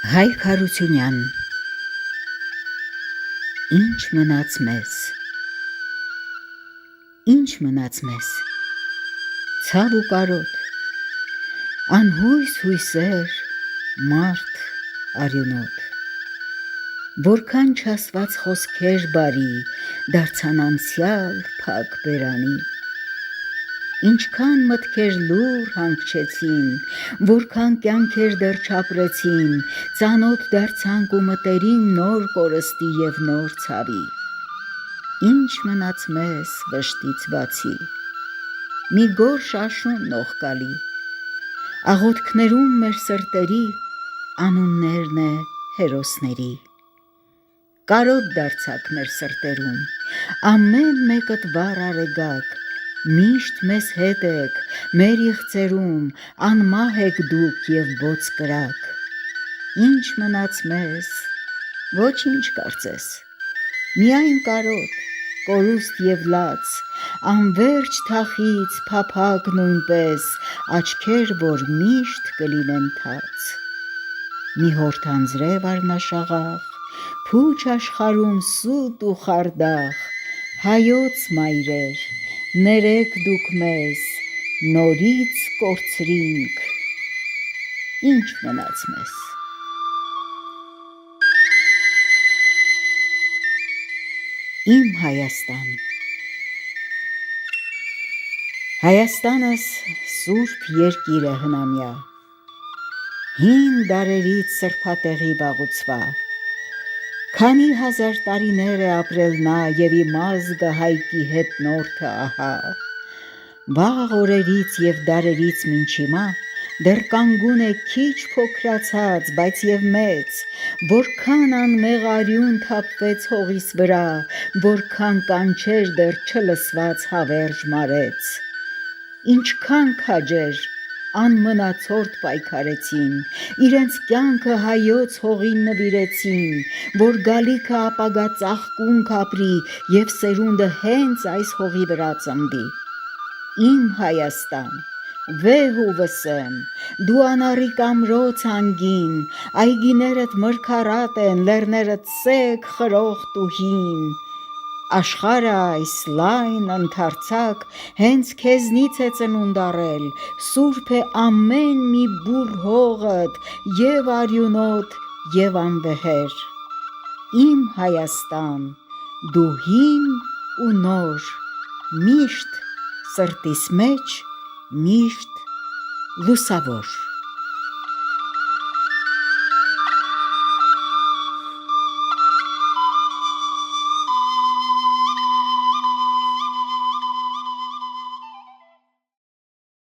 Հայկ Հարությունյան Ինչ մնաց մեզ, ինչ մնաց մեզ, ցավ ու կարոտ, անհույս հույսեր, մարդ արյունոտ, որքան չասված խոսքեր բարի դարձան անցյալ փակ բերանի, ինչքան մտքեր լուռ հանգչեցին, որքան կյանքեր դեռ չապրեցին, ծանոթ դարձանք ու մտերին նոր կորստի և նոր ցավի, ինչ մնաց մեզ վշտից բացի, մի գորշ աշուն նողկալի, աղոթքներում մեր սրտերի անուններն է հերոսների, կարոտ դարձաք մեր սրտերում, ամեն մեկդ վառ արեգակ, միշտ մեզ հետ եք, մեր իղձերում, անմահ եք դուք և բոծ կրակ, ինչ մնաց մեզ, ոչինչ կարծես, միայն կարոտ, կորուստ և լաց, անվերջ թախիծ փափագ նույնպես, աչքեր, որ միշտ կլինեն թաց, մի հորդ անձրև առնաշաղախ, փուչ աշխարհում սուտ ու խարդախ, հայոց մայրեր, ներեք դուք մեզ, նորից կորցրինք, ինչ մնաց մեզ: Իմ Հայաստան Հայաստանս սուրբ երկիր է հնամյա, հին դարերից սրբատեղի վաղուцվա, քանի հազար տարիներ է ապրել նա և իմ ազգը հայկի հետնորդը ահա, վաղ օրերից և դարերից մինչ հիմա, դեռ կանգուն է քիչ փոքրացած, բայց և մեծ, որքան անմեղ արյուն թափվեց հողիս վրա, որքան կանչեր դեռ չլսված հավերժ մարեց, ինչքան քաջեր անմնացորդ պայքարեցին, իրենց կյանքը հայոց հողին նվիրեցին, որ գալիքը ապագա ծաղկունք ապրի և սերունդը հենց այս հողի վրա ծնվի, իմ Հայաստան, վեհ ու վսեմ, դու անառիկ ամրոց անգին, այգիներդ մրգառատ են, լեռներդ սեգ, խրոխտ ու հին, աշխարհը այս լայն, ընդարձակ, հենց քեզնից է ծնունդ առել, սուրբ է ամեն մի բուռ հողդ և արյունոտ և անվեհեր, իմ Հայաստան, դու հին ու նոր, միշտ սրտիս մեջ, միշտ լուսավոր: